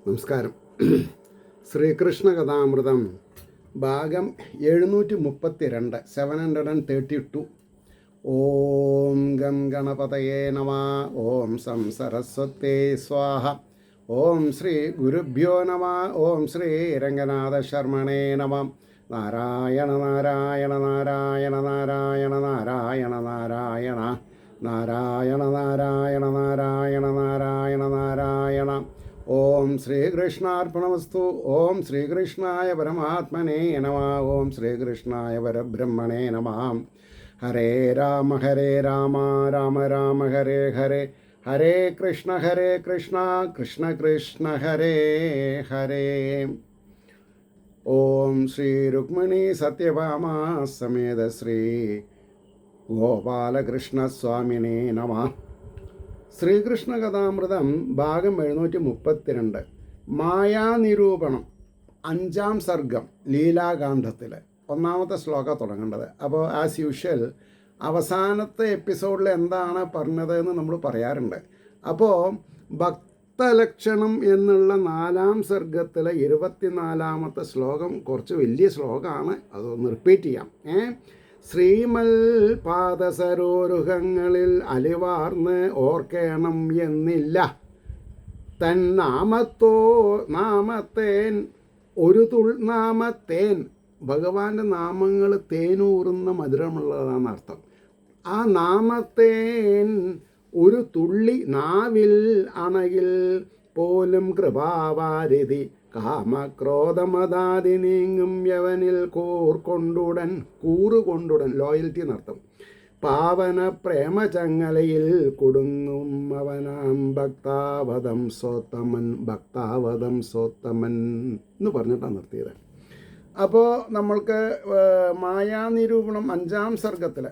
നമസ്കാരം. ശ്രീകൃഷ്ണ കഥാമൃതം ഭാഗം 732 732. ഓം ഗം ഗണപതയേ നമ. ഓം സം സരസ്വതേ സ്വാഹ. ഓം ശ്രീ ഗുരുഭ്യോ നമ. ഓം ശ്രീ രംഗനാഥ ശർമ്മണേ നമ. നാരായണ നാരായണ നാരായണ നാരായണ നാരായണ നാരായണ നാരായണ നാരായണ നാരായണ നാരായണ നാരായണ. ഓം ശ്രീകൃഷ്ണാർപ്പണമസ്തു. ഓം ശ്രീകൃഷ്ണായ പരമാത്മനേ നമ. ഓം ശ്രീകൃഷ്ണായ പരബ്രഹ്മണേ നമ. ഹരേ രാമ രാമ രാമ ഹരേ ഹരേ, ഹരേ കൃഷ്ണ കൃഷ്ണ കൃഷ്ണ ഹരേ ഹരേ. ഓം ശ്രീ രുക്മിണി സത്യഭാമ സമേത ശ്രീ ഗോപാലകൃഷ്ണസ്വാമിനേ നമ. ശ്രീകൃഷ്ണ കഥാമൃതം ഭാഗം 732. മായാനിരൂപണം 5-ാം സർഗം ലീലാകാന്ഡത്തിൽ 1-ാമത്തെ ശ്ലോകം തുടങ്ങേണ്ടത്. അപ്പോൾ ആസ് യൂഷ്വൽ അവസാനത്തെ എപ്പിസോഡിൽ എന്താണ് പറഞ്ഞത് എന്ന് നമ്മൾ പറയാറുണ്ട്. അപ്പോൾ ഭക്തലക്ഷണം എന്നുള്ള 4-ാം സർഗത്തിലെ 24-ാമത്തെ ശ്ലോകം കുറച്ച് വലിയ ശ്ലോകമാണ്. അതൊന്ന് റിപ്പീറ്റ് ചെയ്യാം. ശ്രീമൽ പാദസരോരുഹങ്ങളിൽ അലിവാർന്ന് ഓർക്കണം എന്നില്ല. തൻ നാമത്തേൻ ഒരു നാമത്തേൻ. ഭഗവാന്റെ നാമങ്ങൾ തേനൂറുന്ന മധുരമുള്ളതാണ് അർത്ഥം. ആ നാമത്തേൻ ഒരു തുള്ളി നാവിൽ അണയിൽ പോലും കൃപാവാരിധി കാമക്രോധമതാതി നീങ്ങും യവനിൽ കൂറുകൊണ്ടുടൻ ലോയൽറ്റി എന്നർത്ഥം. പാവന പ്രേമചങ്ങലയിൽ കുടുങ്ങും അവനാം ഭക്താവതം സോത്തമൻ എന്ന് പറഞ്ഞിട്ടാണ് നിർത്തിയത്. അപ്പോൾ നമ്മൾക്ക് മായാനിരൂപണം 5-ാം സർഗത്തിൽ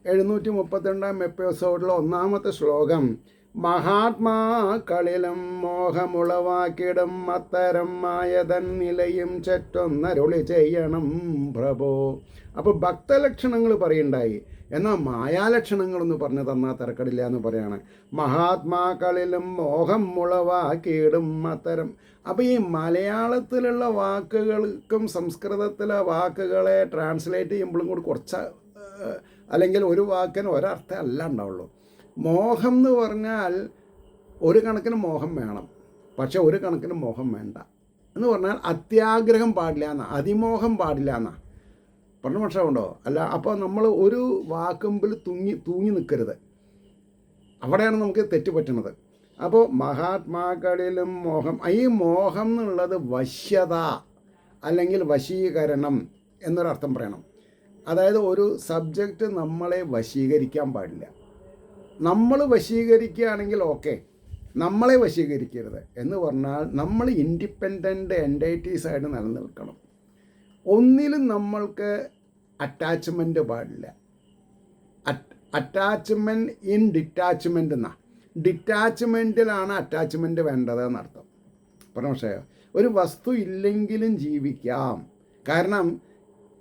732-ാം എപ്പിസോഡിലെ 1-ാമത്തെ ശ്ലോകം. മഹാത്മാക്കളിലും മോഹമുളവാക്കിടും അത്തരം മായതൻ നിലയും ചെറ്റൊന്നരുളി ചെയ്യണം പ്രഭോ. അപ്പോൾ ഭക്തലക്ഷണങ്ങൾ പറയുണ്ടായി, എന്നാൽ മായാലക്ഷണങ്ങളെന്ന് പറഞ്ഞു തന്നാൽ തിരക്കടില്ല എന്ന് പറയാണ്. മഹാത്മാക്കളിലും മോഹം മുളവാക്കിയിടും അത്തരം. അപ്പോൾ ഈ മലയാളത്തിലുള്ള വാക്കുകൾക്കും സംസ്കൃതത്തിലെ വാക്കുകളെ ട്രാൻസ്ലേറ്റ് ചെയ്യുമ്പോഴും കൂടി കുറച്ച്, അല്ലെങ്കിൽ ഒരു വാക്കിന് ഒരർത്ഥം അല്ല ഉണ്ടാവുള്ളൂ. മോഹം എന്ന് പറഞ്ഞാൽ ഒരു കണക്കിന് മോഹം വേണം, പക്ഷെ ഒരു കണക്കിന് മോഹം വേണ്ട എന്ന് പറഞ്ഞാൽ അത്യാഗ്രഹം പാടില്ല എന്നാ, അതിമോഹം പാടില്ല എന്നാ പറഞ്ഞ പക്ഷമുണ്ടോ? അല്ല. അപ്പോൾ നമ്മൾ ഒരു വാക്കുമ്പിൽ തൂങ്ങി നിൽക്കരുത്. അവിടെയാണ് നമുക്ക് തെറ്റ് പറ്റുന്നത്. അപ്പോൾ മഹാത്മാക്കളിലും മോഹം, ഈ മോഹം എന്നുള്ളത് വശ്യത അല്ലെങ്കിൽ വശീകരണം എന്നൊരർത്ഥം പറയണം. അതായത് ഒരു സബ്ജക്റ്റ് നമ്മളെ വശീകരിക്കാൻ പാടില്ല. നമ്മൾ വശീകരിക്കുകയാണെങ്കിൽ ഓക്കെ, നമ്മളെ വശീകരിക്കരുത് എന്ന് പറഞ്ഞാൽ നമ്മൾ ഇൻഡിപെൻഡൻ്റ് എൻറ്റൈറ്റീസായിട്ട് നിലനിൽക്കണം. ഒന്നിലും നമ്മൾക്ക് അറ്റാച്ച്മെൻറ്റ് പാടില്ല. അറ്റാച്ച്മെൻറ്റ് ഇൻ ഡിറ്റാച്ച്മെൻ്റ് എന്നാ. ഡിറ്റാച്ച്മെൻറ്റിലാണ് അറ്റാച്ച്മെൻറ്റ് വേണ്ടത് എന്നർത്ഥം. പക്ഷേ ഒരു വസ്തു ഇല്ലെങ്കിലും ജീവിക്കാം. കാരണം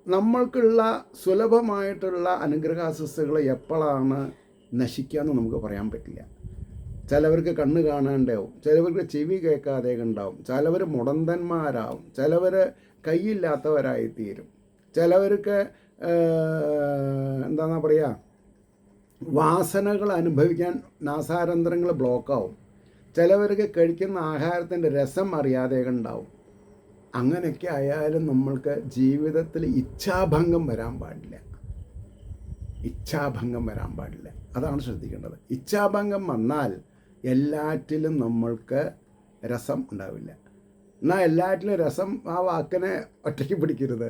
നമ്മൾക്കുള്ള സുലഭമായിട്ടുള്ള അനുഗ്രഹാശസ്സുകൾ എപ്പോഴാണ് നശിക്കാമെന്ന് നമുക്ക് പറയാൻ പറ്റില്ല. ചിലവർക്ക് കണ്ണ് കാണാണ്ടാവും, ചിലവർക്ക് ചെവി കേൾക്കാതെ ഉണ്ടാവും, ചിലവർ മുടന്തന്മാരാവും, ചിലവർ കൈയില്ലാത്തവരായിത്തീരും, ചിലവർക്ക് എന്താണെന്നാ പറയുക, വാസനകൾ അനുഭവിക്കാൻ നാസാരന്ധ്രങ്ങൾ ബ്ലോക്കാവും, ചിലവർക്ക് കഴിക്കുന്ന ആഹാരത്തിൻ്റെ രസം അറിയാതെ ഉണ്ടാവും. അങ്ങനെയൊക്കെ ആയാലും നമ്മൾക്ക് ജീവിതത്തിൽ ഇച്ഛാഭംഗം വരാൻ പാടില്ല. അതാണ് ശ്രദ്ധിക്കേണ്ടത്. ഇച്ഛാഭംഗം വന്നാൽ എല്ലാറ്റിലും നമ്മൾക്ക് രസം ഉണ്ടാവില്ല. എന്നാൽ എല്ലാറ്റിലും രസം, ആ വാക്കിനെ ഒറ്റയ്ക്ക് പിടിക്കരുത്.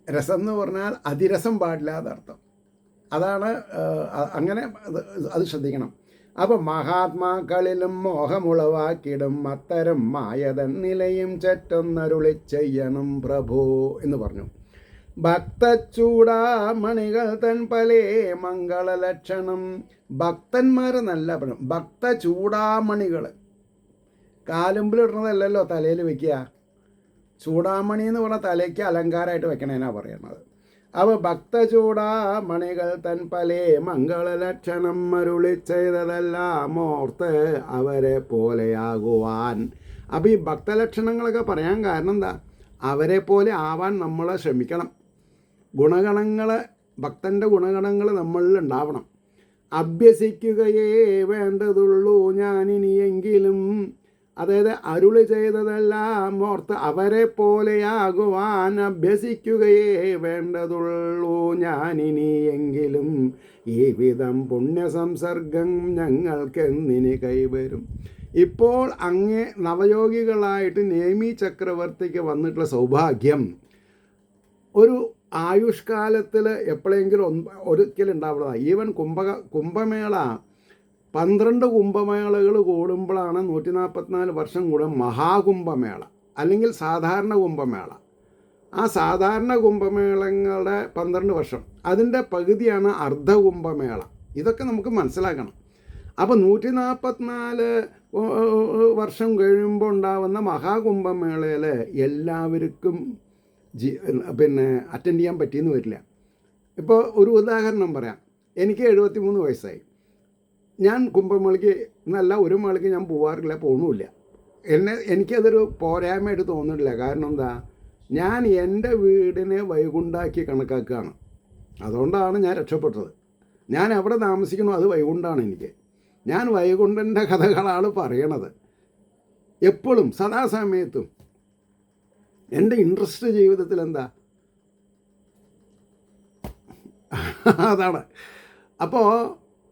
രസം എന്ന് പറഞ്ഞാൽ അതിരസം പാടില്ല എന്നർത്ഥം. അതാണ് അങ്ങനെ അത് ശ്രദ്ധിക്കണം. അപ്പോൾ മഹാത്മാക്കളിലും മോഹമുളവാക്കിടും അത്തരം മായതൻ നിലയും ചെറ്റൊന്നരുളി ചെയ്യണം പ്രഭു എന്ന് പറഞ്ഞു. ഭക്തചൂടാമണികൾ തൻ പലേ മംഗളലക്ഷണം. ഭക്തന്മാരെന്നല്ല പറഞ്ഞു, ഭക്തചൂടാമണികൾ. കാലുമ്പിലിടുന്നതല്ലല്ലോ തലയിൽ വെക്കുക. ചൂടാമണി എന്ന് പറഞ്ഞാൽ തലയ്ക്ക് അലങ്കാരമായിട്ട് വെക്കണേനാണ് പറയണത്. അവ ഭക്തചൂടാമണികൾ തൻ പലേ മംഗളലക്ഷണം അരുളി ചെയ്തതെല്ലാം ഓർത്ത് അവരെ പോലെയാകുവാൻ. അപ്പോൾ ഈ ഭക്തലക്ഷണങ്ങളൊക്കെ പറയാൻ കാരണം എന്താ? അവരെ പോലെ ആവാൻ നമ്മൾ ശ്രമിക്കണം. ഗുണഗണങ്ങൾ, ഭക്തൻ്റെ ഗുണഗണങ്ങൾ നമ്മളിൽ ഉണ്ടാവണം. അഭ്യസിക്കുകയേ വേണ്ടതുള്ളൂ ഞാനിനിയെങ്കിലും, അതായത് അരുളി ചെയ്തതെല്ലാം ഓർത്ത് അവരെ പോലെയാകുവാൻ അഭ്യസിക്കുകയേ വേണ്ടതുള്ളൂ ഞാനിനിയെങ്കിലും, ഈ വിധം പുണ്യസംസർഗം ഞങ്ങൾക്കെന്നിനി കൈവരും. ഇപ്പോൾ അങ്ങേ നവയോഗികളായിട്ട് നേമി ചക്രവർത്തിക്ക് വന്നിട്ടുള്ള സൗഭാഗ്യം ഒരു ആയുഷ്കാലത്തിൽ എപ്പോഴെങ്കിലും ഒരിക്കലുണ്ടാവുന്നതാണ്. ഈവൻ കുംഭമേള 12 കുംഭമേളകൾ കൂടുമ്പോഴാണ് 144 വർഷം കൂടും മഹാകുംഭമേള, അല്ലെങ്കിൽ സാധാരണ കുംഭമേള. ആ സാധാരണ കുംഭമേളങ്ങളുടെ 12 വർഷം, അതിൻ്റെ പകുതിയാണ് അർദ്ധകുംഭമേള. ഇതൊക്കെ നമുക്ക് മനസ്സിലാക്കണം. അപ്പോൾ 144 വർഷം കഴിയുമ്പോൾ ഉണ്ടാവുന്ന മഹാകുംഭമേളയിൽ എല്ലാവർക്കും അറ്റൻഡ് ചെയ്യാൻ പറ്റിയെന്ന് വരില്ല. ഇപ്പോൾ ഒരു ഉദാഹരണം പറയാം. എനിക്ക് 73 വയസ്സായി. ഞാൻ കുംഭമേളയ്ക്ക് എന്നല്ല, ഒരു മേളയ്ക്ക് ഞാൻ പോകാറില്ല, പോകണമില്ല. എനിക്കതൊരു പോരായ്മയായിട്ട് തോന്നുന്നില്ല. കാരണം എന്താ? ഞാൻ എൻ്റെ വീടിനെ വൈകുണ്ഠാക്കി കണക്കാക്കുകയാണ്. അതുകൊണ്ടാണ് ഞാൻ രക്ഷപ്പെട്ടത്. ഞാൻ എവിടെ താമസിക്കണോ അത് വൈകുണ്ഠമാണ് എനിക്ക്. ഞാൻ വൈകുണ്ഠൻ്റെ കഥകളാണ് പറയണത് എപ്പോഴും, സദാസമയത്തും. എൻ്റെ ഇൻട്രസ്റ്റ് ജീവിതത്തിൽ എന്താ? അതാണ്. അപ്പോൾ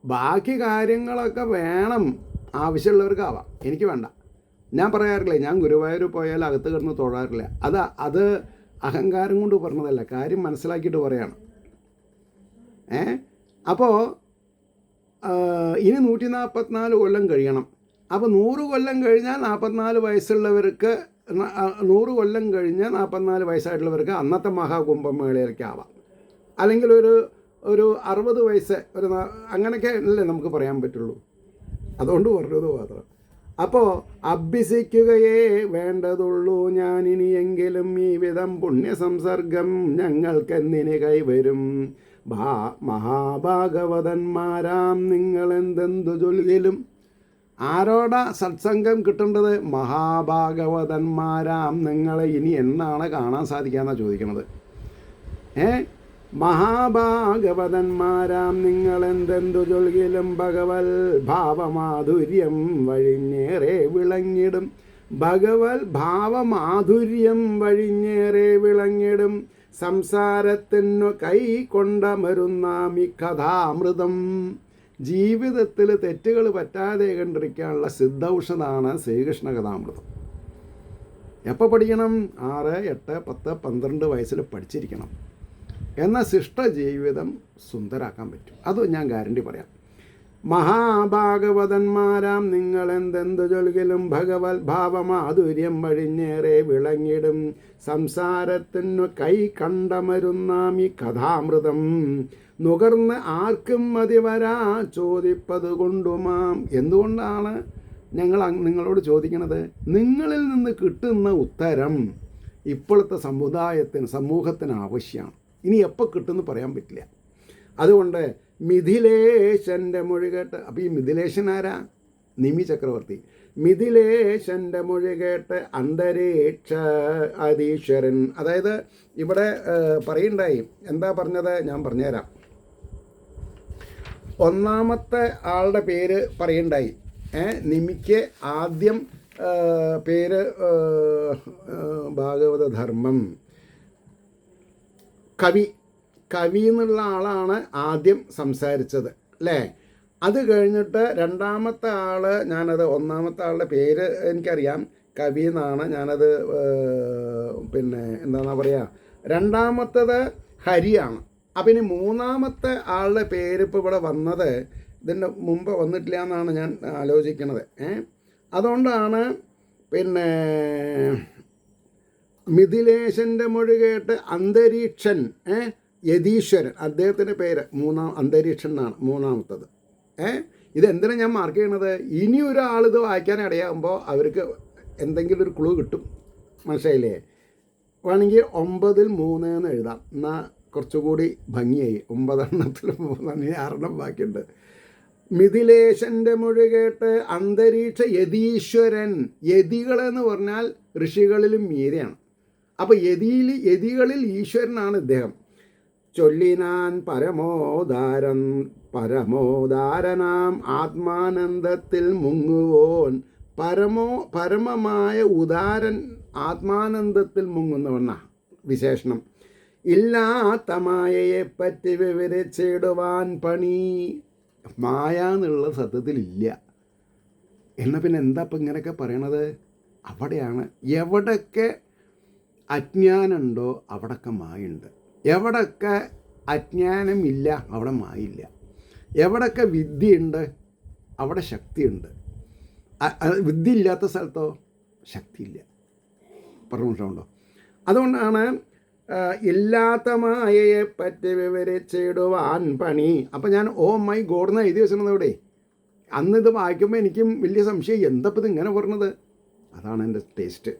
ബാക്കി കാര്യങ്ങളൊക്കെ വേണം, ആവശ്യമുള്ളവർക്കാവാം, എനിക്ക് വേണ്ട. ഞാൻ പറയാറില്ല, ഞാൻ ഗുരുവായൂർ പോയാൽ അകത്ത് കിടന്ന് തൊഴാറില്ല. അത് അഹങ്കാരം കൊണ്ട് പറഞ്ഞതല്ല, കാര്യം മനസ്സിലാക്കിയിട്ട് പറയാണ്. അപ്പോൾ ഇനി 144 കൊല്ലം കഴിയണം. അപ്പോൾ 100 കൊല്ലം കഴിഞ്ഞാൽ 44 വയസ്സുള്ളവർക്ക്, 100 കൊല്ലം കഴിഞ്ഞ് 44 വയസ്സായിട്ടുള്ളവർക്ക് അന്നത്തെ മഹാകുംഭമേളയിലേക്ക് ആവാം. അല്ലെങ്കിൽ ഒരു 60 വയസ്സ്, അങ്ങനെയൊക്കെ അല്ലേ നമുക്ക് പറയാൻ പറ്റുള്ളൂ. അതുകൊണ്ട് പറഞ്ഞത് മാത്രം. അപ്പോൾ അഭ്യസിക്കുകയേ വേണ്ടതുള്ളൂ ഞാനിനിയെങ്കിലും, ഈ വിധം പുണ്യസംസർഗം ഞങ്ങൾക്കെന്നിനി കൈവരും. മഹാഭാഗവതന്മാരാം നിങ്ങളെന്തെന്തു ചൊല്ലിലും. ആരോടാ സത്സംഗം കിട്ടേണ്ടത്? മഹാഭാഗവതന്മാരാം നിങ്ങളെ ഇനി എന്നാണ് കാണാൻ സാധിക്കാമെന്നാണ് ചോദിക്കുന്നത്. മഹാഭാഗവതന്മാരാം നിങ്ങളെന്തെന്തു ചൊൽകിലും ഭഗവൽ ഭാവമാധുര്യം വഴിഞ്ഞേറെ വിളങ്ങിടും. ഭഗവൽ ഭാവമാധുര്യം വഴിഞ്ഞേറെ വിളങ്ങിടും. സംസാരത്തിനു കൈ കൊണ്ടമരുന്നാമി കഥാമൃതം. ജീവിതത്തിൽ തെറ്റുകൾ പറ്റാതെ കണ്ടിരിക്കാനുള്ള സിദ്ധൌഷധാണ് ശ്രീകൃഷ്ണ കഥാമൃതം. എപ്പോൾ പഠിക്കണം? 6, 8, 10, 12 വയസ്സിൽ പഠിച്ചിരിക്കണം. എന്നാൽ ശിഷ്ടജീവിതം സുന്ദരാക്കാൻ പറ്റും. അത് ഞാൻ ഗ്യാരണ്ടി പറയാം. മഹാഭാഗവതന്മാരാം നിങ്ങളെന്തെന്തു ചൊൽകിലും ഭഗവത് ഭാവമാധുര്യം വഴിഞ്ഞേറെ വിളങ്ങിടും. സംസാരത്തിനു കൈ കണ്ടമരുന്നാമി കഥാമൃതം. നുകർന്ന് ആർക്കും മതി വരാ ചോദിപ്പത് കൊണ്ടുമാം. എന്തുകൊണ്ടാണ് ഞങ്ങൾ നിങ്ങളോട് ചോദിക്കുന്നത്? നിങ്ങളിൽ നിന്ന് കിട്ടുന്ന ഉത്തരം ഇപ്പോഴത്തെ സമൂഹത്തിന് ആവശ്യമാണ്. ഇനി എപ്പോൾ കിട്ടുമെന്ന് പറയാൻ പറ്റില്ല. അതുകൊണ്ട് മിഥിലേശൻ്റെ മൊഴി കേട്ട്, അപ്പോൾ ഈ മിഥിലേശൻ ആരാ? നിമി ചക്രവർത്തി. മിഥിലേശൻ്റെ മൊഴി കേട്ട് അന്തരീക്ഷ അധീശ്വരൻ. അതായത് ഇവിടെ പറയുണ്ടായി, എന്താ പറഞ്ഞത്? ഞാൻ പറഞ്ഞുതരാം. ഒന്നാമത്തെ ആളുടെ പേര് പറയുണ്ടായി. നിമിക്ക് ആദ്യം പേര് ഭാഗവതധർമ്മം, കവി എന്നുള്ള ആളാണ് ആദ്യം സംസാരിച്ചത് അല്ലേ? അത് കഴിഞ്ഞിട്ട് രണ്ടാമത്തെ ആൾ, ഒന്നാമത്തെ ആളുടെ പേര് എനിക്കറിയാം, കവി എന്നാണ്. ഞാനത് എന്താണെന്നാ പറയുക, രണ്ടാമത്തേത് ഹരിയാണ്. അപ്പം ഇനി മൂന്നാമത്തെ ആളുടെ പേര് ഇപ്പോൾ ഇവിടെ വന്നത് ഇതിൻ്റെ മുമ്പ് വന്നിട്ടില്ല എന്നാണ് ഞാൻ ആലോചിക്കുന്നത്. അതുകൊണ്ടാണ് മിഥിലേശൻ്റെ മൊഴി കേട്ട് അന്തരീക്ഷൻ യതീശ്വരൻ, അദ്ദേഹത്തിൻ്റെ പേര് അന്തരീക്ഷൻ എന്നാണ് മൂന്നാമത്തത്. ഇതെന്തിനാ ഞാൻ മാർക്ക് ചെയ്യണത്? ഇനി ഒരാളിത് വായിക്കാൻ ഇടയാകുമ്പോൾ അവർക്ക് എന്തെങ്കിലും ഒരു ക്ലൂ കിട്ടും. മനസ്സിലായില്ലേ? വേണമെങ്കിൽ 9-3 എന്ന് എഴുതാം. എന്നാൽ കുറച്ചുകൂടി ഭംഗിയായി. 9 3 6 ബാക്കിയുണ്ട്. മിഥിലേശൻ്റെ മൊഴി കേട്ട് അന്തരീക്ഷ യതീശ്വരൻ. യതികളെന്ന് പറഞ്ഞാൽ ഋഷികളിലും മീരയാണ്. അപ്പോൾ യതികളിൽ ഈശ്വരനാണ് ഇദ്ദേഹം. ചൊല്ലിനാൻ പരമോദാരനാം ആത്മാനന്ദത്തിൽ മുങ്ങുവോൻ. പരമമായ ഉദാരൻ ആത്മാനന്ദത്തിൽ മുങ്ങുന്നവണ്ണ വിശേഷണം. ഇല്ലാത്ത മായയെ പറ്റി വിവരിച്ചിടുവാൻ പണി. മായ എന്നുള്ള സത്യത്തിലില്ല. എന്നാൽ പിന്നെ എന്താ ഇപ്പം ഇങ്ങനെയൊക്കെ പറയണത്? അവിടെയാണ്. എവിടെയൊക്കെ അജ്ഞാനമുണ്ടോ അവിടെയൊക്കെ മായുണ്ട്. എവിടെയൊക്കെ അജ്ഞാനമില്ല അവിടെ മായില്ല. എവിടെയൊക്കെ വിദ്യയുണ്ട് അവിടെ ശക്തിയുണ്ട്. വിദ്യ ഇല്ലാത്ത സ്ഥലത്തോ ശക്തിയില്ല. പറഞ്ഞുണ്ടോ? അതുകൊണ്ടാണ് ഇല്ലാത്ത മായയെ പറ്റി വിവരിച്ചിടുവാൻ പണി. അപ്പം ഞാൻ ഓ മൈ ഗോഡ് എന്ന് എഴുതി വെച്ചിരുന്നത് അവിടെ. അന്നിത് വായിക്കുമ്പോൾ എനിക്കും വലിയ സംശയം, എന്തപ്പോൾ ഇത് ഇങ്ങനെ പറഞ്ഞത്? അതാണ് എൻ്റെ ടേസ്റ്റ്.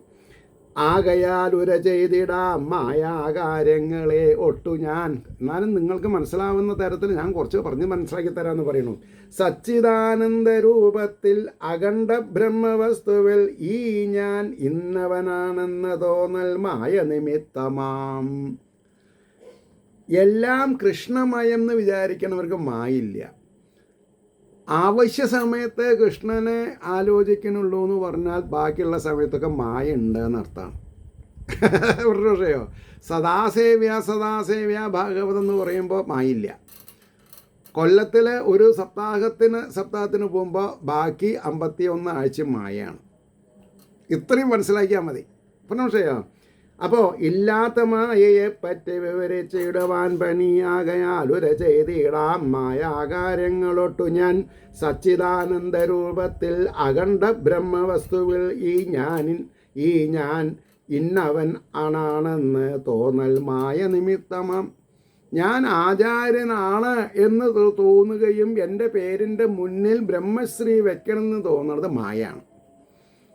ആകയാൽ ഉര ചെയ്തിടാം മായാകാര്യങ്ങളെ ഒട്ടു ഞാൻ. എന്നാലും നിങ്ങൾക്ക് മനസ്സിലാവുന്ന തരത്തിൽ ഞാൻ കുറച്ച് പറഞ്ഞ് മനസ്സിലാക്കി തരാമെന്ന് പറയുന്നു. സച്ചിദാനന്ദ രൂപത്തിൽ അഖണ്ഡ ബ്രഹ്മവസ്തുവിൽ ഈ ഞാൻ ഇന്നവനാണെന്ന് തോന്നൽ മായ നിമിത്തമാം. എല്ലാം കൃഷ്ണമയം എന്ന് വിചാരിക്കണവർക്ക് മായില്ല. ആവശ്യ സമയത്ത് കൃഷ്ണനെ ആലോചിക്കണുള്ളൂ എന്ന് പറഞ്ഞാൽ ബാക്കിയുള്ള സമയത്തൊക്കെ മായ ഉണ്ട് എന്നർത്ഥമാണ്. വിഷയോ സദാസേവ്യ ഭാഗവതം എന്ന് പറയുമ്പോൾ മായില്ല. കൊല്ലത്തിൽ ഒരു സപ്താഹത്തിന് പോകുമ്പോൾ ബാക്കി 51 ആഴ്ച മായയാണ്. ഇത്രയും മനസ്സിലാക്കിയാൽ മതി. വിഷയോ അപ്പോൾ ഇല്ലാത്ത മായയെ പറ്റി വിവരിച്ചിടുവാൻ പണിയാകയാൽ ഉര ചെയ്തിടാം മായാകാര്യങ്ങളൊട്ടു ഞാൻ സച്ചിദാനന്ദ രൂപത്തിൽ അഖണ്ഡ ബ്രഹ്മവസ്തുവിൽ ഈ ഞാൻ ഇന്നവൻ ആണെന്ന് തോന്നൽ മായ നിമിത്തമാം. ഞാൻ ആചാര്യനാണ് എന്ന് തോന്നുകയും എൻ്റെ പേരിൻ്റെ മുന്നിൽ ബ്രഹ്മശ്രീ വെക്കണമെന്ന് തോന്നുന്നത് മായയാണ്.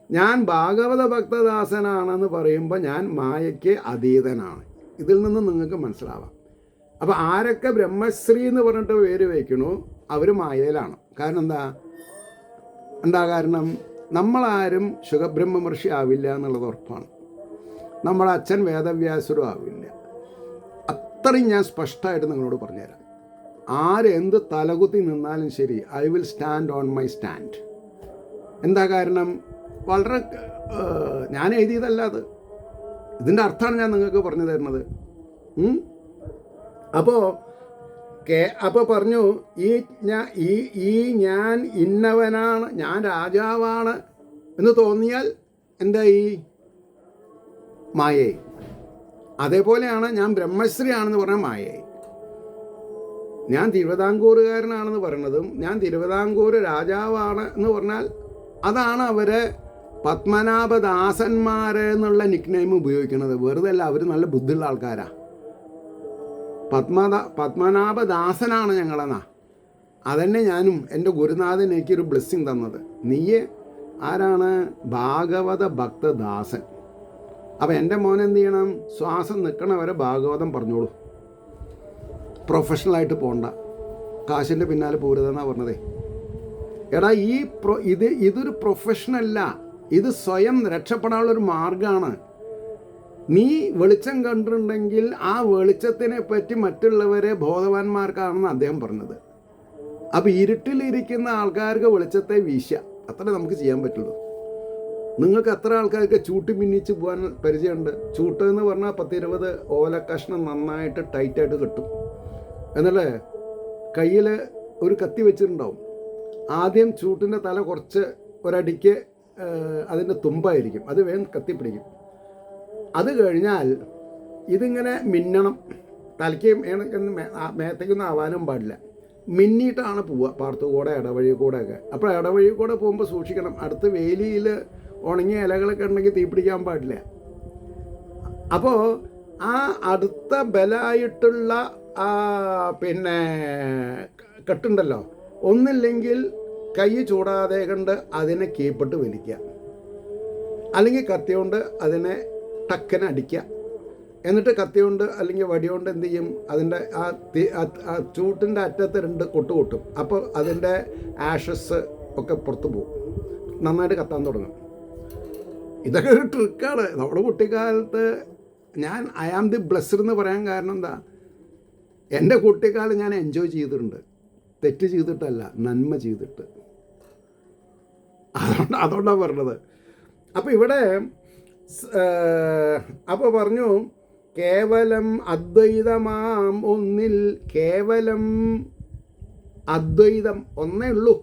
ഞാൻ ഭാഗവത ഭക്തദാസനാണെന്ന് പറയുമ്പോൾ ഞാൻ മായയ്ക്ക് അതീതനാണ്. ഇതിൽ നിന്ന് നിങ്ങൾക്ക് മനസ്സിലാവാം. അപ്പോൾ ആരൊക്കെ ബ്രഹ്മശ്രീ എന്ന് പറഞ്ഞിട്ട് പേര് വയ്ക്കണു അവർ മായയിലാണ്. കാരണം എന്താ കാരണം? നമ്മളാരും ശുഖബ്രഹ്മർഷി ആവില്ല എന്നുള്ളത് ഉറപ്പാണ്. നമ്മുടെ അച്ഛൻ വേദവ്യാസരും ആവില്ല. അത്രയും ഞാൻ സ്പഷ്ടമായിട്ട് നിങ്ങളോട് പറഞ്ഞുതരാം. ആരെന്ത് തലകുത്തി നിന്നാലും ശരി, I will stand on my stand. എന്താ കാരണം? വളരെ ഞാൻ എഴുതിയതല്ല അത്. ഇതിൻ്റെ അർത്ഥമാണ് ഞാൻ നിങ്ങൾക്ക് പറഞ്ഞു തരുന്നത്. അപ്പോൾ പറഞ്ഞു ഈ ഞാൻ ഇന്നവനാണ്, ഞാൻ രാജാവാണ് എന്ന് തോന്നിയാൽ എന്തായി? മായയായി. അതേപോലെയാണ് ഞാൻ ബ്രഹ്മശ്രീ ആണെന്ന് പറഞ്ഞാൽ മായയായി. ഞാൻ തിരുവിതാംകൂറുകാരനാണെന്ന് പറയുന്നതും ഞാൻ തിരുവിതാംകൂർ രാജാവാണ് എന്ന് പറഞ്ഞാൽ അതാണ് അവരെ പത്മനാഭദാസന്മാരെ എന്നുള്ള നിക്നെയിം ഉപയോഗിക്കുന്നത്. വെറുതെ അല്ല, അവർ നല്ല ബുദ്ധിയുള്ള ആൾക്കാരാണ്. പത്മനാഭദാസനാണ് ഞങ്ങളെന്നാ. അതന്നെ ഞാനും എൻ്റെ ഗുരുനാഥൻ എനിക്കൊരു ബ്ലെസ്സിങ് തന്നത്. നീയെ ആരാണ്? ഭാഗവത ഭക്തദാസൻ. അപ്പം എൻ്റെ മോൻ എന്ത് ചെയ്യണം? ശ്വാസം നിൽക്കണ വരെ ഭാഗവതം പറഞ്ഞോളൂ. പ്രൊഫഷണലായിട്ട് പോകണ്ട, കാശിൻ്റെ പിന്നാലെ പോരുതെന്നാണ് പറഞ്ഞതേ. എടാ ഇതൊരു പ്രൊഫഷനല്ല, ഇത് സ്വയം രക്ഷപ്പെടാനുള്ളൊരു മാർഗമാണ്. നീ വെളിച്ചം കണ്ടിട്ടുണ്ടെങ്കിൽ ആ വെളിച്ചത്തിനെ പറ്റി മറ്റുള്ളവരെ ബോധവാന്മാർക്കാണെന്ന് അദ്ദേഹം പറഞ്ഞത്. അപ്പോൾ ഇരുട്ടിലിരിക്കുന്ന ആൾക്കാർക്ക് വെളിച്ചത്തെ വീശുക, അത്രേ നമുക്ക് ചെയ്യാൻ പറ്റുള്ളൂ. നിങ്ങൾക്ക് എത്ര ആൾക്കാർക്ക് ചൂട്ട് പിന്നിച്ച് പോകാൻ പരിചയമുണ്ട്? ചൂട്ട് എന്ന് പറഞ്ഞാൽ 10-20 ഓലക്കഷ്ണം നന്നായിട്ട് ടൈറ്റായിട്ട് കിട്ടും. എന്നല്ലേ കയ്യിൽ ഒരു കത്തി വെച്ചിട്ടുണ്ടാവും. ആദ്യം ചൂട്ടിൻ്റെ തല കുറച്ച് ഒരടിക്ക് അതിൻ്റെ തുമ്പായിരിക്കും, അത് വേഗം കത്തിപ്പിടിക്കും. അത് കഴിഞ്ഞാൽ ഇതിങ്ങനെ മിന്നണം. തലയ്ക്ക് മേത്തേക്കൊന്നും ആവാനും പാടില്ല. മിന്നിയിട്ടാണ് പോവുക, പാർത്തുകൂടെ ഇടവഴി കൂടെയൊക്കെ. അപ്പോൾ ഇടവഴി കൂടെ പോകുമ്പോൾ സൂക്ഷിക്കണം. അടുത്ത് വേലിയിൽ ഉണങ്ങിയ ഇലകളൊക്കെ ഉണ്ടെങ്കിൽ തീപിടിക്കാൻ പാടില്ല. അപ്പോൾ ആ അടുത്ത ബലമായിട്ടുള്ള പിന്നെ കെട്ടുണ്ടല്ലോ, ഒന്നില്ലെങ്കിൽ കൈ ചൂടാതെ കണ്ട് അതിനെ കീപ്പിട്ട് വലിക്കുക, അല്ലെങ്കിൽ കത്തി കൊണ്ട് അതിനെ ടക്കനെ അടിക്കുക. എന്നിട്ട് കത്തി കൊണ്ട് അല്ലെങ്കിൽ വടി കൊണ്ട് എന്ത് ചെയ്യും, അതിൻ്റെ ആ ചൂട്ടിൻ്റെ അറ്റത്ത് 2 കൊട്ടും. അപ്പോൾ അതിൻ്റെ ആഷസ് ഒക്കെ പുറത്ത് പോകും, നന്നായിട്ട് കത്താൻ തുടങ്ങും. ഇതൊക്കെ ഒരു ട്രിക്കാണ്. നമ്മുടെ കുട്ടിക്കാലത്ത് ഐ ആം ദി ബ്ലെസ്ഡ് എന്ന് പറയാൻ കാരണം എന്താ, എൻ്റെ കുട്ടിക്കാലം ഞാൻ എൻജോയ് ചെയ്തിട്ടുണ്ട്. തെറ്റ് ചെയ്തിട്ടല്ല, നന്മ ചെയ്തിട്ട്. അതുകൊണ്ടാണ് പറഞ്ഞത്. അപ്പോൾ ഇവിടെ അപ്പോൾ പറഞ്ഞു, കേവലം അദ്വൈതമാം ഒന്നിൽ, കേവലം അദ്വൈതം ഒന്നേ ഉള്ളൂ,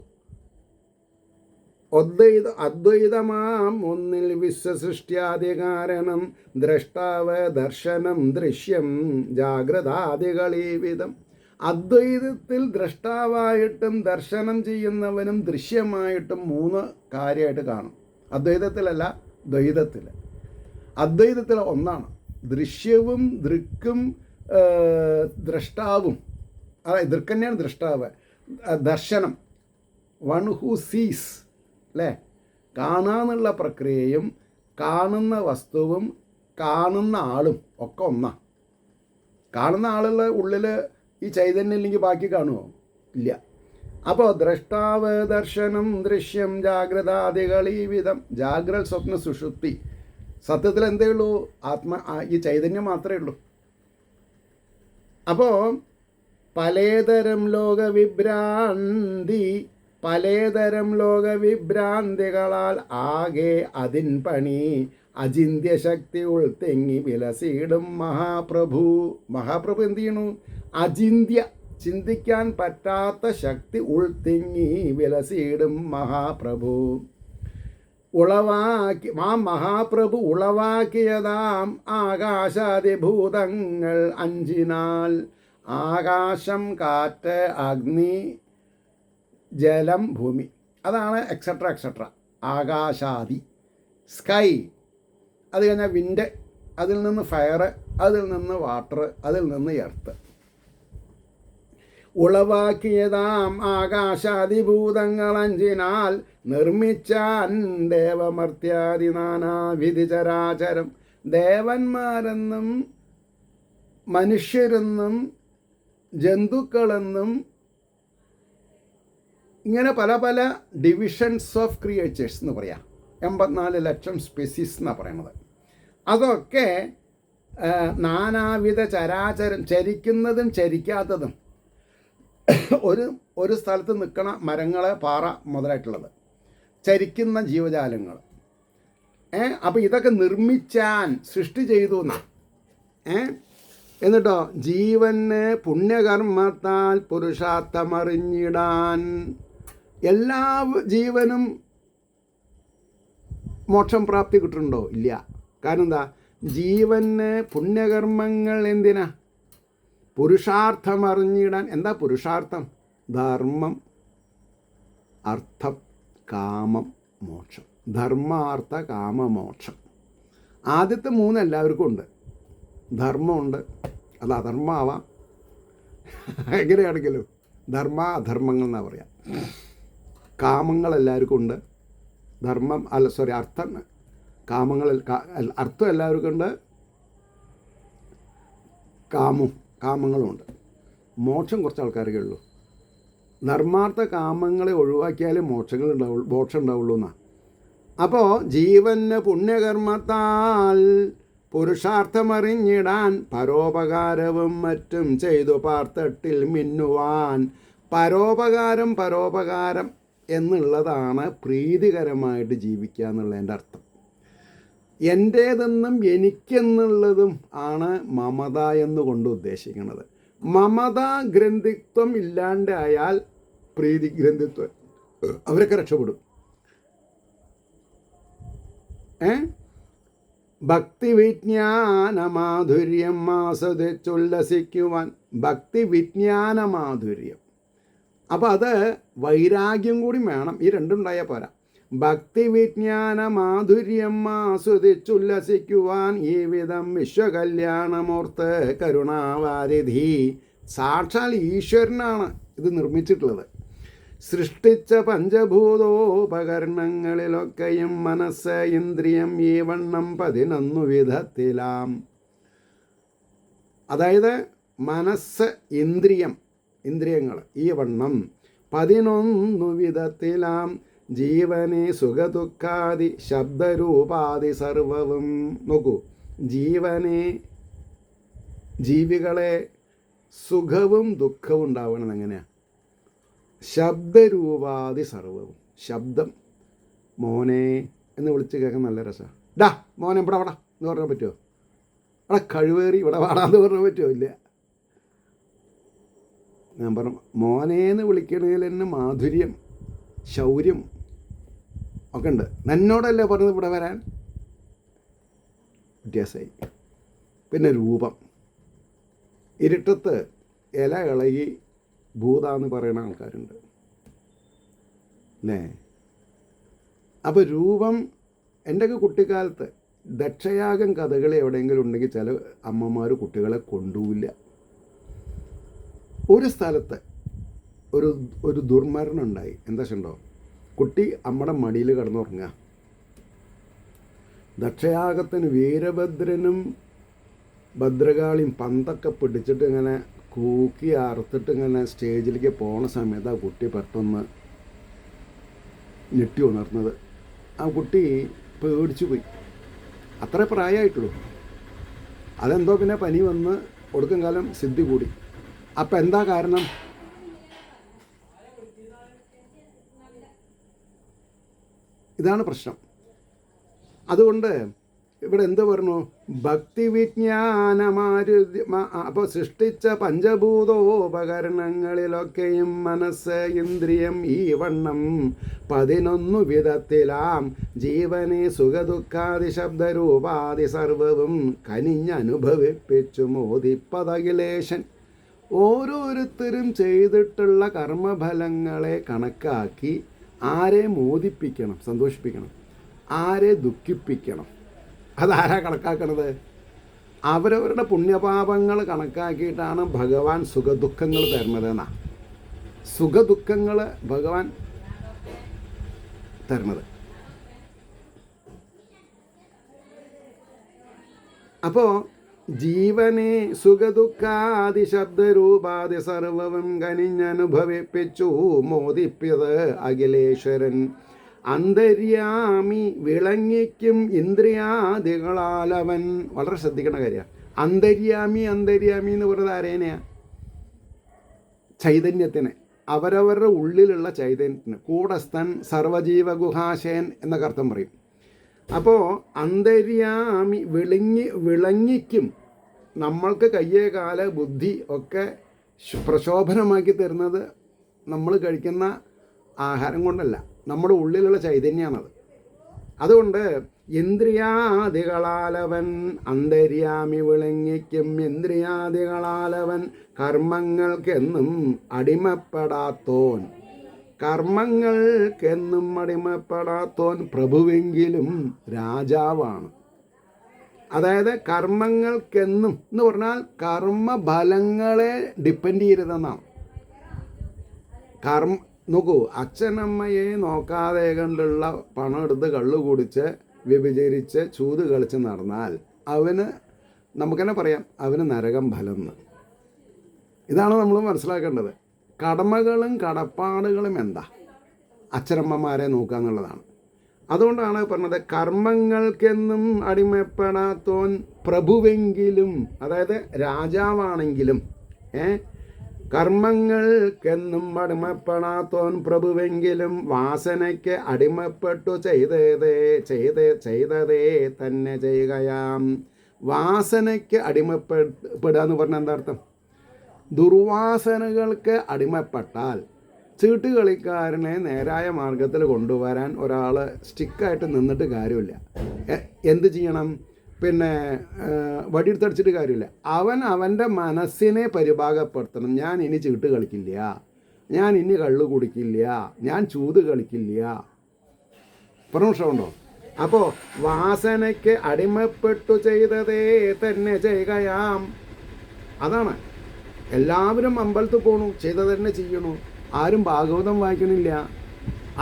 അദ്വൈതമാം ഒന്നിൽ വിശ്വസൃഷ്ട്യാദി കാരണം ദ്രഷ്ടാവ് ദർശനം ദൃശ്യം ജാഗ്രതാദികളീ വിധം. അദ്വൈതത്തിൽ ദ്രഷ്ടാവായിട്ടും ദർശനം ചെയ്യുന്നവനും ദൃശ്യമായിട്ടും 3 കാര്യമായിട്ട് കാണും. അദ്വൈതത്തിലല്ല, ദ്വൈതത്തിൽ. അദ്വൈതത്തിൽ ഒന്നാണ് ദൃശ്യവും ദൃക്കും ദ്രഷ്ടാവും. അതായത് ദൃക്ക് തന്നെയാണ് ദ്രഷ്ടാവ്. ദർശനം, വൺ ഹൂ സീസ്, അല്ലേ? കാണാന്നുള്ള പ്രക്രിയയും കാണുന്ന വസ്തുവും കാണുന്ന ആളും ഒക്കെ ഒന്നാണ്. കാണുന്ന ആളുള്ള ഉള്ളിൽ ഈ ചൈതന്യം ഇല്ലെങ്കിൽ ബാക്കി കാണുമോ? ഇല്ല. അപ്പോൾ ദ്രഷ്ടാവ് ദർശനം ദൃശ്യം ജാഗ്രതാദികളീ വിധം. ജാഗ്രത സ്വപ്ന സുഷുപ്തി. സത്യത്തിൽ എന്തേ ഉള്ളൂ? ഈ ചൈതന്യം മാത്രമേ ഉള്ളൂ. അപ്പോൾ പലേതരം ലോകവിഭ്രാന്തികളാൽ ആകെ അതിൻ പണി അചിന്ത്യശക്തി ഉൾത്തെങ്ങി വിലസിയിടും മഹാപ്രഭു. മഹാപ്രഭു എന്ത് ചെയ്യണു? അചിന്ത്യ, ചിന്തിക്കാൻ പറ്റാത്ത ശക്തി ഉൾത്തിങ്ങി വിലസിയിടും മഹാപ്രഭു. മഹാപ്രഭു ഉളവാക്കിയതാം ആകാശാദിഭൂതങ്ങൾ 5 ആകാശം, കാറ്റ്, അഗ്നി, ജലം, ഭൂമി. അതാണ് എക്സെട്ര. ആകാശാദി, സ്കൈ, അത് കഴിഞ്ഞാൽ വിൻഡ്, അതിൽ നിന്ന് ഫയർ, അതിൽ നിന്ന് വാട്ടർ, അതിൽ നിന്ന് എർത്ത്. ഉളവാക്കിയതാം ആകാശാദിഭൂതങ്ങൾ 5 നിർമ്മിച്ചാൻ ദേവമർത്യാദി നാനാവിധി ചരാചരം. ദേവന്മാരെന്നും മനുഷ്യരെന്നും ജന്തുക്കളെന്നും ഇങ്ങനെ പല പല ഡിവിഷൻസ് ഓഫ് ക്രിയേച്ചേഴ്സ് എന്ന് പറയാം. 84 ലക്ഷം സ്പെസീസ് എന്നാണ് പറയണത്. അതൊക്കെ നാനാവിധ ചരാചരം, ചരിക്കുന്നതും ചരിക്കാത്തതും, ഒരു സ്ഥലത്ത് നിൽക്കണ മരങ്ങൾ, പാറ മുതലായിട്ടുള്ളത്, ചരിക്കുന്ന ജീവജാലങ്ങൾ. അപ്പോൾ ഇതൊക്കെ നിർമ്മിച്ചാൻ, സൃഷ്ടി ചെയ്തു എന്നാണ്. എന്നിട്ടോ ജീവന് പുണ്യകർമ്മത്താൽ പുരുഷാർത്ഥമറിഞ്ഞിടാൻ. എല്ലാ ജീവനും മോക്ഷം പ്രാപ്തി കിട്ടുന്നുണ്ടോ? ഇല്ല. കാരണം എന്താ? ജീവന് പുണ്യകർമ്മങ്ങൾ എന്തിനാ? പുരുഷാർത്ഥം അറിഞ്ഞിടാൻ. എന്താ പുരുഷാർത്ഥം? ധർമ്മം, അർത്ഥം, കാമം, മോക്ഷം. ധർമാർത്ഥ കാമ മോക്ഷം. ആദ്യത്തെ 3 എല്ലാവർക്കും ഉണ്ട്. ധർമ്മമുണ്ട്, അത് അധർമ്മമാവാം, എങ്ങനെയാണെങ്കിലും ധർമ്മ അധർമ്മങ്ങൾ എന്നാണ് പറയാം. കാമങ്ങൾ എല്ലാവർക്കും ഉണ്ട്, അർത്ഥം, അർത്ഥം എല്ലാവർക്കും ഉണ്ട്, കാമങ്ങളുമുണ്ട്. മോക്ഷം കുറച്ച് ആൾക്കാർക്കേ ഉള്ളൂ. ധർമാർത്ഥ കാമങ്ങളെ ഒഴിവാക്കിയാലേ മോക്ഷം ഉണ്ടാവുള്ളൂ എന്നാണ്. അപ്പോൾ ജീവന് പുണ്യകർമ്മത്താൽ പുരുഷാർത്ഥമറിഞ്ഞിടാൻ പരോപകാരവും മറ്റും ചെയ്തു പാർത്തട്ടിൽ മിന്നുവാൻ. പരോപകാരം എന്നുള്ളതാണ് പ്രീതികരമായിട്ട് ജീവിക്കുക എന്നുള്ളതിൻ്റെ അർത്ഥം. എൻ്റേതെന്നും എനിക്കെന്നുള്ളതും ആണ് മമത എന്നുകൊണ്ട് ഉദ്ദേശിക്കുന്നത്. മമത ഗ്രന്ഥിത്വം ഇല്ലാണ്ടായാൽ പ്രീതി ഗ്രന്ഥിത്വം, അവരൊക്കെ രക്ഷപ്പെടും. ഭക്തി വിജ്ഞാനമാധുര്യം ആസ്വദിച്ചുല്ലസിക്കുവാൻ. ഭക്തി വിജ്ഞാനമാധുര്യം. അപ്പോൾ അത് വൈരാഗ്യം കൂടി വേണം. ഈ രണ്ടുണ്ടായാൽ പോരാ. ഭക്തി വിജ്ഞാനമാധുര്യം ആസ്വദിച്ചുല്ലസിക്കുവാൻ ഈ വിധം വിശ്വകല്യാണമൂർത്ത് കരുണാവാരിധി. സാക്ഷാൽ ഈശ്വരനാണ് ഇത് നിർമ്മിച്ചിട്ടുള്ളത്. സൃഷ്ടിച്ച പഞ്ചഭൂതോപകരണങ്ങളിലൊക്കെയും മനസ്സ് ഇന്ദ്രിയം ഈ വണ്ണം 11 വിധത്തിലാം. അതായത് മനസ്സ്, ഇന്ദ്രിയങ്ങൾ ഈ വണ്ണം 11 വിധത്തിലാം ജീവനെ സുഖദുഃഖാദി ശബ്ദരൂപാദി സർവവും. നോക്കൂ, ജീവികളെ സുഖവും ദുഃഖവും ഉണ്ടാവണം എങ്ങനെയാണ്? ശബ്ദരൂപാദി സർവവും. ശബ്ദം, മോനെ എന്ന് വിളിച്ച് കേൾക്കാൻ നല്ല രസമാണ്. ഡാ മോനെ ഇവിടെ വാടാ എന്ന് പറഞ്ഞാൽ പറ്റുമോ? ഇവിടെ കഴിവേറി ഇവിടെ വാടാന്ന് പറഞ്ഞാൽ പറ്റുമോ? ഇല്ല. ഞാൻ പറഞ്ഞു മോനേന്ന് വിളിക്കണതിൽ തന്നെ മാധുര്യം, ശൗര്യം ഒക്കെ ഉണ്ട്. എന്നോടല്ലേ പറഞ്ഞത് ഇവിടെ വരാൻ? വ്യത്യാസമായി. പിന്നെ രൂപം, ഇരുട്ടത്ത് ഇല ഇളകി ഭൂതാന്ന് പറയുന്ന ആൾക്കാരുണ്ട് അല്ലേ? അപ്പോൾ രൂപം, എൻ്റെയൊക്കെ കുട്ടിക്കാലത്ത് ദക്ഷയാഗം കഥകളി എവിടെയെങ്കിലും ഉണ്ടെങ്കിൽ ചില അമ്മമാർ കുട്ടികളെ കൊണ്ടുപോവില്ല. ഒരു സ്ഥലത്ത് ഒരു ദുർമരണം ഉണ്ടായി. എന്താ വെച്ചിട്ടുണ്ടോ? കുട്ടി അമ്മയുടെ മടിയിൽ കിടന്നുറങ്ങുക. ദക്ഷയാഗത്തിന് വീരഭദ്രനും ഭദ്രകാളിയും പന്തൊക്കെ പിടിച്ചിട്ട് ഇങ്ങനെ കൂക്കി അറുത്തിട്ട് ഇങ്ങനെ സ്റ്റേജിലേക്ക് പോണ സമയത്ത് ആ കുട്ടി പെട്ടെന്ന് ഞെട്ടി ഉണർന്നത്. ആ കുട്ടി പേടിച്ചു പോയി. അത്ര പ്രായമായിട്ടുള്ളൂ. അതെന്തോ പിന്നെ പനി വന്ന് ഒടുക്കം കാലം സിദ്ധി കൂടി. അപ്പം എന്താ കാരണം? ഇതാണ് പ്രശ്നം. അതുകൊണ്ട് ഇവിടെ എന്ത് പറഞ്ഞു? ഭക്തി അപ്പോൾ സൃഷ്ടിച്ച പഞ്ചഭൂതോപകരണങ്ങളിലൊക്കെയും മനസ്സ്, ഇന്ദ്രിയം ഈ വണ്ണം 11 വിധത്തിലാം ജീവനെ സുഖദുഃഖാദി ശബ്ദരൂപാദി സർവവും കനിഞ്ഞനുഭവിപ്പിച്ചു മോദിപ്പതകിലേശൻ. ഓരോരുത്തരും ചെയ്തിട്ടുള്ള കർമ്മഫലങ്ങളെ കണക്കാക്കി ആരെ മോദിപ്പിക്കണം, സന്തോഷിപ്പിക്കണം, ആരെ ദുഃഖിപ്പിക്കണം, അതാരാ കണക്കാക്കണത്? അവരവരുടെ പുണ്യപാപങ്ങൾ കണക്കാക്കിയിട്ടാണ് ഭഗവാൻ സുഖദുഃഖങ്ങൾ തരുന്നത് എന്നാണ്. സുഖദുഃഖങ്ങൾ ഭഗവാൻ തരുന്നത്. അപ്പോൾ ജീവനെ സുഖദുഃഖാദി ശബ്ദരൂപാദി സർവവും കനിഞ്ഞനുഭവിപ്പിച്ചു മോദിപ്പിയത് അഖിലേശ്വരൻ. അന്തര്യാമി വിളങ്ങിക്കും ഇന്ദ്രിയാദികളാലവൻ. വളരെ ശ്രദ്ധിക്കേണ്ട കാര്യമാണ്. അന്തര്യാമി എന്ന് പറയുന്നത് ആരേനെയാണ്? ചൈതന്യത്തിന്, അവരവരുടെ ഉള്ളിലുള്ള ചൈതന്യത്തിന്. കൂടസ്ഥൻ, സർവജീവഗുഹാശയൻ എന്നൊക്കെ അർത്ഥം പറയും. അപ്പോൾ അന്തര്യാമി വിളങ്ങിക്കും. നമ്മൾക്ക് കയ്യേ കാല ബുദ്ധി ഒക്കെ പ്രശോഭനമാക്കി തരുന്നത് നമ്മൾ കഴിക്കുന്ന ആഹാരം കൊണ്ടല്ല, നമ്മുടെ ഉള്ളിലുള്ള ചൈതന്യമാണത്. അതുകൊണ്ട് ഇന്ദ്രിയാദികളാലവൻ അന്തര്യാമി വിളങ്ങിക്കും ഇന്ദ്രിയാദികളാലവൻ കർമ്മങ്ങൾക്കെന്നും അടിമപ്പെടാത്തോൻ. കർമ്മങ്ങൾക്കെന്നും അടിമപ്പെടാത്തോൻ പ്രഭുവെങ്കിലും രാജാവാണ്. അതായത് കർമ്മങ്ങൾക്കെന്നും എന്ന് പറഞ്ഞാൽ കർമ്മഫലങ്ങളെ ഡിപ്പെൻഡ് ചെയ്യരുതെന്നാണ്. നോക്കൂ, അച്ഛനമ്മയെ നോക്കാതെ കണ്ടുള്ള പണം എടുത്ത് കള്ളു കുടിച്ച് വ്യഭിചരിച്ച് ചൂത് കളിച്ച് നടന്നാൽ അവന് നമുക്കെന്നെ പറയാം, അവന് നരകം ഫലം എന്ന്. ഇതാണ് നമ്മൾ മനസ്സിലാക്കേണ്ടത്. കടമകളും കടപ്പാടുകളും എന്താ? അച്ഛനമ്മമാരെ നോക്കുക എന്നുള്ളതാണ്. അതുകൊണ്ടാണ് പറഞ്ഞത് കർമ്മങ്ങൾക്കെന്നും അടിമപ്പെടാത്തോൻ പ്രഭുവെങ്കിലും, അതായത് രാജാവാണെങ്കിലും കർമ്മങ്ങൾക്കെന്നും അടിമപ്പെടാത്തോൻ പ്രഭുവെങ്കിലും വാസനയ്ക്ക് അടിമപ്പെട്ടു ചെയ്തതേ തന്നെ ചെയ്യുകയാം. വാസനയ്ക്ക് അടിമപ്പെടുക എന്ന് പറഞ്ഞാൽ എന്താ അർത്ഥം? ദുർവാസനകൾക്ക് അടിമപ്പെട്ടാൽ ചീട്ട് കളിക്കാരനെ നേരായ മാർഗത്തിൽ കൊണ്ടുവരാൻ ഒരാൾ സ്റ്റിക്കായിട്ട് നിന്നിട്ട് കാര്യമില്ല. എന്ത് ചെയ്യണം? പിന്നെ വടിയെടുത്തടിച്ചിട്ട് കാര്യമില്ല. അവൻ്റെ മനസ്സിനെ പരിഭാഗപ്പെടുത്തണം. ഞാൻ ഇനി ചീട്ട് കളിക്കില്ല, ഞാൻ ഇനി കള്ളു കുടിക്കില്ല, ഞാൻ ചൂത് കളിക്കില്ല. പ്രമോഷമുണ്ടോ? അപ്പോൾ വാസനയ്ക്ക് അടിമപ്പെട്ടു ചെയ്തതേ തന്നെ ചെയ്യുകയാം. അതാണ്. എല്ലാവരും അമ്പലത്തിൽ പോകണു, ചെയ്തത് തന്നെ ചെയ്യണു. ആരും ഭാഗവതം വായിക്കണില്ല,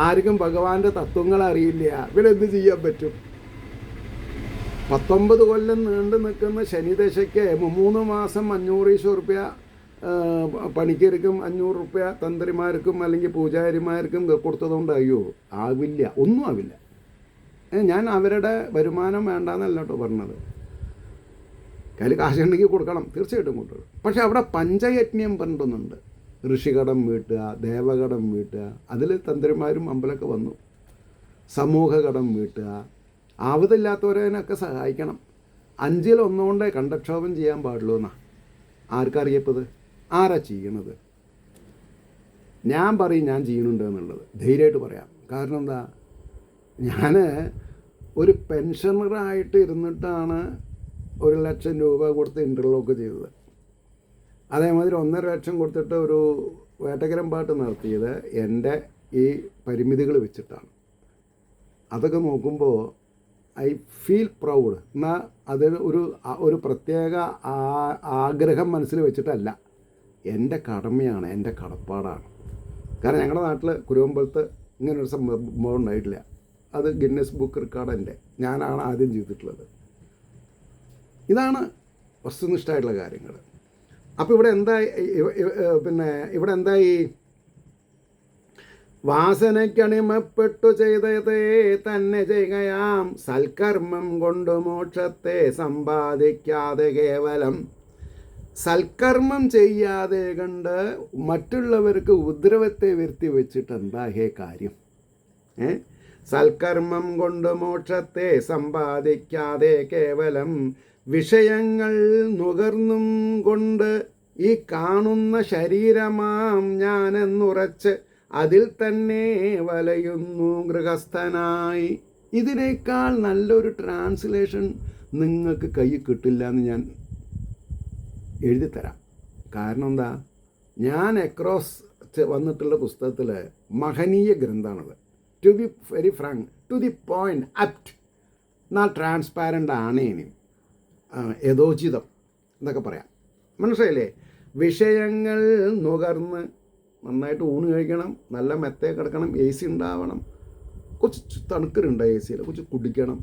ആർക്കും ഭഗവാന്റെ തത്വങ്ങൾ അറിയില്ല. ഇവരെന്ത് ചെയ്യാൻ പറ്റും? 19 കൊല്ലം നീണ്ടു നിൽക്കുന്ന ശനിദശയ്ക്ക് 3 മാസം 500 റുപ്യ പണിക്കർക്കും 500 റുപ്യ തന്ത്രിമാർക്കും അല്ലെങ്കിൽ പൂജാരിമാർക്കും കൊടുത്തതുകൊണ്ട് അയ്യോ ആവില്ല, ഒന്നും ആവില്ല. ഞാൻ അവരുടെ വരുമാനം വേണ്ടാന്നല്ല കേട്ടോ പറഞ്ഞത്. കയ്യിൽ കാശുണ്ടെങ്കിൽ കൊടുക്കണം, തീർച്ചയായിട്ടും കൊടുക്കണം. പക്ഷെ അവിടെ പഞ്ചയജ്ഞം പണ്ടുന്നുണ്ട്. ഋഷികടം വീട്ടുക, ദേവകടം വീട്ടുക, അതിൽ തന്ത്രിമാരും അമ്പലമൊക്കെ വന്നു. സമൂഹ കടം വീട്ടുക, ആവതില്ലാത്തവരതിനൊക്കെ സഹായിക്കണം. 5-ൽ 1 കൊണ്ടേ കണ്ടക്ഷോഭം ചെയ്യാൻ പാടുള്ളൂ എന്നാ ആർക്കറിയപ്പത്? ആരാ ചെയ്യണത്? ഞാൻ പറയും ഞാൻ ചെയ്യുന്നുണ്ട് എന്നുള്ളത് ധൈര്യമായിട്ട് പറയാം. കാരണം എന്താ, ഞാൻ ഒരു പെൻഷനറായിട്ട് ഇരുന്നിട്ടാണ് 1 ലക്ഷം രൂപ കൊടുത്ത് ഇൻ്റർലോക്ക് ചെയ്തത്. അതേമാതിരി 1.5 ലക്ഷം കൊടുത്തിട്ട് ഒരു വേട്ടക്കരം പാട്ട് നടത്തിയത് എൻ്റെ ഈ പരിമിതികൾ വെച്ചിട്ടാണ്. അതൊക്കെ നോക്കുമ്പോൾ ഐ ഫീൽ പ്രൗഡ്. എന്നാൽ അതിന് ഒരു പ്രത്യേക ആഗ്രഹം മനസ്സിൽ വെച്ചിട്ടല്ല, എൻ്റെ കടമയാണ്, എൻ്റെ കടപ്പാടാണ്. കാരണം ഞങ്ങളുടെ നാട്ടിൽ കുരുവമ്പലത്ത് ഇങ്ങനൊരു സംഭവം ഉണ്ടായിട്ടില്ല. അത് ഗിന്നസ് ബുക്ക് റെക്കോർഡ് ഞാനാണ് ആദ്യം ചെയ്തിട്ടുള്ളത്. ഇതാണ് വസ്തുനിഷ്ഠമായിട്ടുള്ള കാര്യങ്ങൾ. അപ്പോൾ ഇവിടെ എന്തായി, വാസനയ്ക്കണിമപ്പെട്ടു ചെയ്തതേ തന്നെ ചെയ്യുകയാം സൽക്കർമ്മം കൊണ്ട് മോക്ഷത്തെ സമ്പാദിക്കാതെ കേവലം. സൽക്കർമ്മം ചെയ്യാതെ കണ്ട് മറ്റുള്ളവർക്ക് ഉപദ്രവത്തെ വരുത്തി വെച്ചിട്ട് എന്താ കാര്യം? സൽക്കർമ്മം കൊണ്ട് മോക്ഷത്തെ സമ്പാദിക്കാതെ കേവലം വിഷയങ്ങൾ നുകർന്നും കൊണ്ട് ഈ കാണുന്ന ശരീരമാം ഞാനെന്നുറച്ച് അതിൽ തന്നെ വലയുന്നു ഗൃഹസ്ഥനായി. ഇതിനേക്കാൾ നല്ലൊരു ട്രാൻസ്ലേഷൻ നിങ്ങൾക്ക് കയ്യിൽ കിട്ടില്ല എന്ന് ഞാൻ എഴുതിത്തരാം. കാരണം എന്താ, ഞാൻ അക്രോസ് വന്നിട്ടുള്ള പുസ്തകത്തിൽ മഹനീയ ഗ്രന്ഥമാണത്. To be very frank, to the point, apt, എന്നാൽ ട്രാൻസ്പാരൻ്റ് ആണേനും യഥോചിതം എന്നൊക്കെ പറയാം. മനസ്സിലായില്ലേ? വിഷയങ്ങൾ നുകർന്ന് നന്നായിട്ട് ഊണ് കഴിക്കണം, നല്ല മെത്തേ കിടക്കണം, AC ഉണ്ടാവണം, കുറച്ച് തണുക്കലുണ്ട് AC-യിൽ, കുറച്ച് കുടിക്കണം.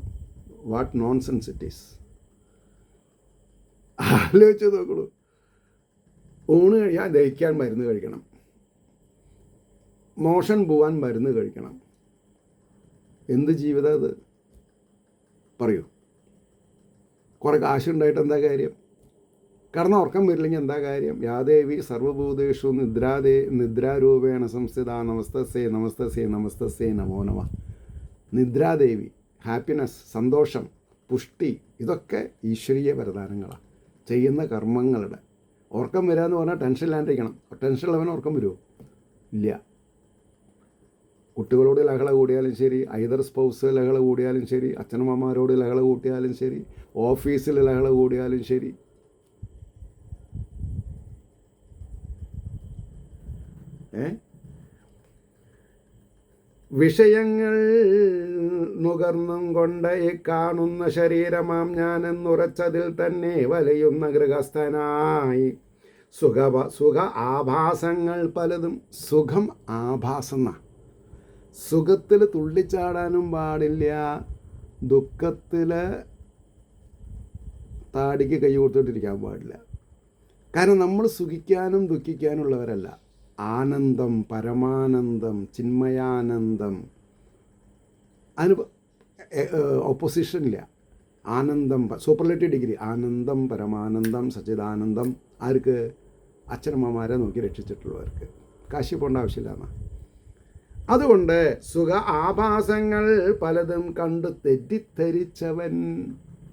What non sense it is. ആലോചിച്ച് നോക്കൂ. ഊണ് കഴിയാൻ ദഹിക്കാൻ മരുന്ന് കഴിക്കണം, മോഷൻ പോവാൻ മരുന്ന് കഴിക്കണം. എന്ത് ജീവിതം അത്? പറയൂ. കുറേ കാശുണ്ടായിട്ട് എന്താ കാര്യം? കാരണം ഉറക്കം വരില്ലെങ്കിൽ എന്താ കാര്യം? യാദേവി സർവഭൂതേഷു നിദ്രാരൂപേണ സംസ്ഥിത നമസ്തസ്യേ നമസ്തസ്യേ നമസ്തസ്യേ നമോ നമ. നിദ്രാദേവി, ഹാപ്പിനെസ്, സന്തോഷം, പുഷ്ടി, ഇതൊക്കെ ഈശ്വരീയ വരദാനങ്ങളാണ്. ചെയ്യുന്ന കർമ്മങ്ങളുടെ. ഉറക്കം വരിക എന്ന് പറഞ്ഞാൽ ടെൻഷൻ ഇല്ലാണ്ടിരിക്കണം. ടെൻഷനുള്ളവന് ഉറക്കം വരുമോ? ഇല്ല. കുട്ടികളോട് ലഹള കൂടിയാലും ശരി, ഐദർ സ്പൗസ് ലഹള കൂടിയാലും ശരി, അച്ഛനമ്മമാരോട് ലഹള കൂട്ടിയാലും ശരി, ഓഫീസിൽ ലഹള കൂടിയാലും ശരി, വിഷയങ്ങൾ നുകർന്നും കൊണ്ട് ഈ കാണുന്ന ശരീരമാം ഞാനെന്നുറച്ചതിൽ തന്നെ വലയുന്ന ഗൃഹസ്ഥനായി. സുഖ ആഭാസങ്ങൾ പലതും. സുഖം ആഭാസം. സുഖത്തിൽ തുള്ളിച്ചാടാനും പാടില്ല, ദുഃഖത്തിൽ താടിക്ക് കൈ കൊടുത്തിട്ടിരിക്കാൻ പാടില്ല. കാരണം നമ്മൾ സുഖിക്കാനും ദുഃഖിക്കാനുള്ളവരല്ല. ആനന്ദം, പരമാനന്ദം, ചിന്മയാനന്ദം, അതിന് ഓപ്പോസിഷനില്ല. ആനന്ദം, സൂപ്പർലേറ്റീവ് ഡിഗ്രി, ആനന്ദം, പരമാനന്ദം, സച്ചിദാനന്ദം. ആർക്ക്? അച്ഛനമ്മമാരെ നോക്കി രക്ഷിച്ചിട്ടുള്ളവർക്ക്. കാശി പോകേണ്ട ആവശ്യമില്ല. അതുകൊണ്ട് സുഖ ആഭാസങ്ങൾ പലതും കണ്ട് തെറ്റിദ്ധരിച്ചവൻ.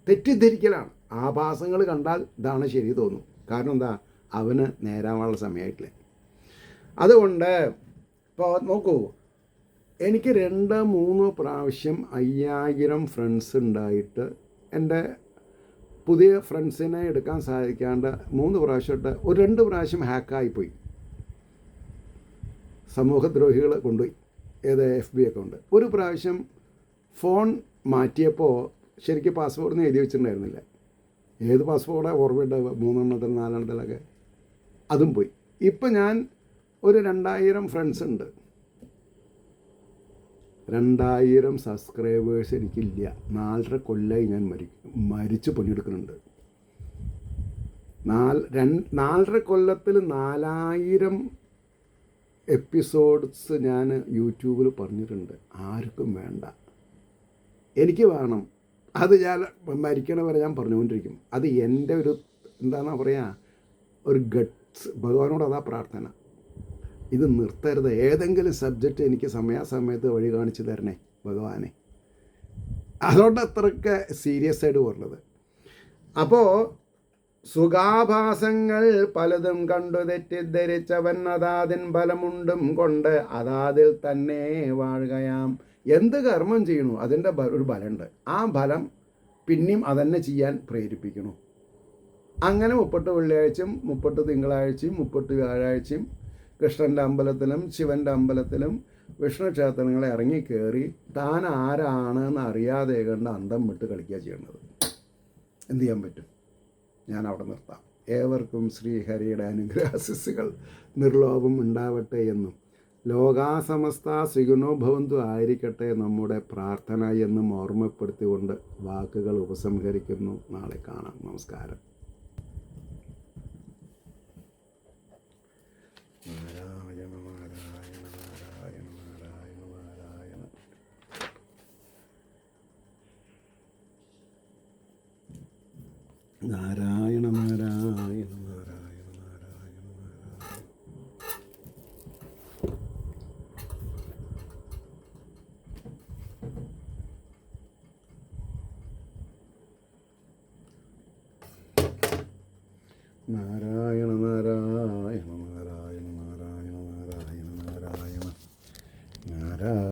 തെറ്റിദ്ധരിക്കലാണ്. ആഭാസങ്ങൾ കണ്ടാൽ ഇതാണ് ശരി തോന്നും. കാരണം എന്താ, അവന് നേരാനുള്ള സമയമായിട്ടില്ല. അതുകൊണ്ട് ഇപ്പോൾ നോക്കൂ, എനിക്ക് 2-3 പ്രാവശ്യം 5000 ഫ്രണ്ട്സ് ഉണ്ടായിട്ട് എൻ്റെ പുതിയ ഫ്രണ്ട്സിനെ എടുക്കാൻ സാധിക്കാണ്ട് 3 പ്രാവശ്യമായിട്ട് 2 പ്രാവശ്യം ഹാക്കായിപ്പോയി. സമൂഹദ്രോഹികൾ കൊണ്ടുപോയി. FB account. 1 പ്രാവശ്യം ഫോൺ മാറ്റിയപ്പോൾ ശരിക്കും പാസ്വേഡൊന്നും എഴുതി വെച്ചിട്ടുണ്ടായിരുന്നില്ല. ഏത് പാസ്വേഡാണ് ഓർമ്മയുണ്ട്? 3 എണ്ണത്തിൽ 4 എണ്ണത്തിലൊക്കെ. അതും പോയി. ഇപ്പം ഞാൻ ഒരു 2000 ഫ്രണ്ട്സ് ഉണ്ട്. 2000 സബ്സ്ക്രൈബേഴ്സ് എനിക്കില്ല. 4.5 കൊല്ലമായി ഞാൻ മരിച്ച് പണിയെടുക്കുന്നുണ്ട്. 4.5 കൊല്ലത്തിൽ 4000 എപ്പിസോഡ്സ് ഞാൻ യൂട്യൂബിൽ പറഞ്ഞിട്ടുണ്ട്. ആർക്കും വേണ്ട, എനിക്ക് വേണം. അത് ഞാൻ മരിക്കണ വരെ ഞാൻ പറഞ്ഞുകൊണ്ടിരിക്കും. അത് എൻ്റെ ഒരു എന്താണെന്നാ പറയുക, ഒരു ഗട്ട്സ്. ഭഗവാനോട് അതാ പ്രാർത്ഥന, ഇത് നിർത്തരുത്. ഏതെങ്കിലും സബ്ജക്റ്റ് എനിക്ക് സമയാസമയത്ത് വഴി കാണിച്ചു തരണേ ഭഗവാനെ. അതുകൊണ്ട് അത്രയ്ക്ക് സീരിയസ് ആയിട്ട് പറഞ്ഞത്. അപ്പോൾ സുഖാഭാസങ്ങൾ പലതും കണ്ടു തെറ്റിദ്ധരിച്ചവൻ അതാതിൻ ഫലമുണ്ടും കൊണ്ട് അതാതിൽ തന്നെ വാഴുകയാം. എന്ത് കർമ്മം ചെയ്യണു അതിൻ്റെ ഒരു ഫലമുണ്ട്. ആ ഫലം പിന്നെയും അതന്നെ ചെയ്യാൻ പ്രേരിപ്പിക്കണു. അങ്ങനെ 30 വെള്ളിയാഴ്ചയും 30 തിങ്കളാഴ്ചയും 30 വ്യാഴാഴ്ചയും കൃഷ്ണൻ്റെ അമ്പലത്തിലും ശിവൻ്റെ അമ്പലത്തിലും വിഷ്ണു ക്ഷേത്രങ്ങളെ ഇറങ്ങി കയറി താൻ ആരാണെന്ന് അറിയാതെ കണ്ട് അന്തം വിട്ട് കളിക്കുക ചെയ്യേണ്ടത്. എന്ത് ചെയ്യാൻ പറ്റും? ഞാൻ അവിടെ നിർത്താം. ഏവർക്കും ശ്രീഹരിയുടെ അനുഗ്രഹാശിസ്സുകൾ നിർലോഭം ഉണ്ടാവട്ടെ എന്നും ലോകാസമസ്ത സുഖിനോ ഭവന്തു ആയിരിക്കട്ടെ നമ്മുടെ പ്രാർത്ഥന എന്നും ഓർമ്മപ്പെടുത്തിക്കൊണ്ട് വാക്കുകൾ ഉപസംഹരിക്കുന്നു. നാളെ കാണാം. നമസ്കാരം. നാരായണ നാരായണ നാരായണ നാരായണ നാരായണ. നാരായണ നാരായണ നാരായണ നാരായണ നാരായണ. നാരായണ